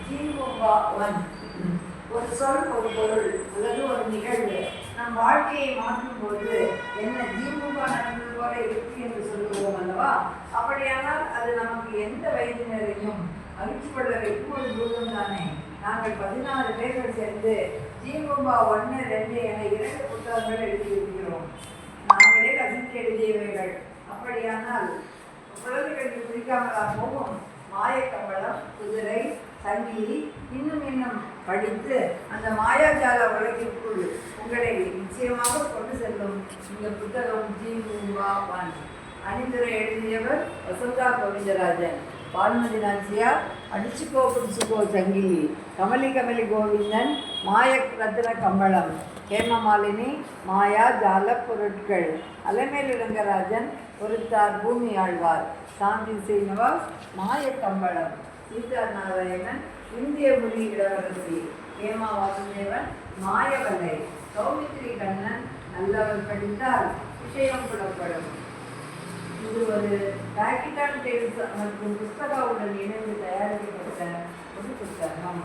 ஜீவபா one. ஒரு சொல், ஒரு பொருள் அல்லது ஒரு நிகழ்வு நம் வாழ்க்கையை மாற்றும் போது என்ன ஜீவபா நடந்தது போல இருக்கு என்று சொல்லுவோம் அல்லவா? அப்படியானால் அது நமக்கு எந்த வயதினரையும் மகிழ்ச்சி கொள்ள வைக்கும் ஒரு பூதம் தானே. நாங்கள் 14 பேர்கள் சேர்ந்து ஜீவபா 1, 2 என 2 புத்தகங்கள் எழுதியிருக்கிறோம். நாங்களே ரசித்து எழுதியவைகள். அப்படியானால் குழந்தைகளுக்கு பிடிக்காமலா போகும்? மாயக்கம்பளம், குதிரை, சங்கிலி இன்னும் படித்து அந்த மாயாஜால உலகிற்குள் உங்களை நிச்சயமாக கொண்டு செல்லும் இந்த புத்தகம் ஜீவபா ஒன். அணிந்துரை எழுதியவர் வசந்தா கோவிந்தராஜன். பால்மதி நாச்சியார் அடிச்சுக்கோ புடிச்சுக்கோ சங்கிலி. கமலி கமலி கோவிந்தன் மாய ரத்ன கம்பளம். ஹேமமாலினி மாயா ஜால பொருட்கள். அலைமேலு ரங்கராஜன் பொறுத்தார் பூமி ஆழ்வார். சாந்தி சீனிவாஸ் மாய கம்பளம். சீதா நாராயணன் இந்திய மொழி இளவரசி. ஹேமா வாசுதேவன் மாயவலை. சௌமித்ரி கண்ணன் நல்லவர் படித்தால் விஷயம் புலப்படும். இது ஒரு பேக்கெட் அண்ட் டேல்ஸ் மற்றும் புஸ்தகாவுடன் இணைந்து தயாரிக்கப்பட்ட ஒரு புத்தகம்.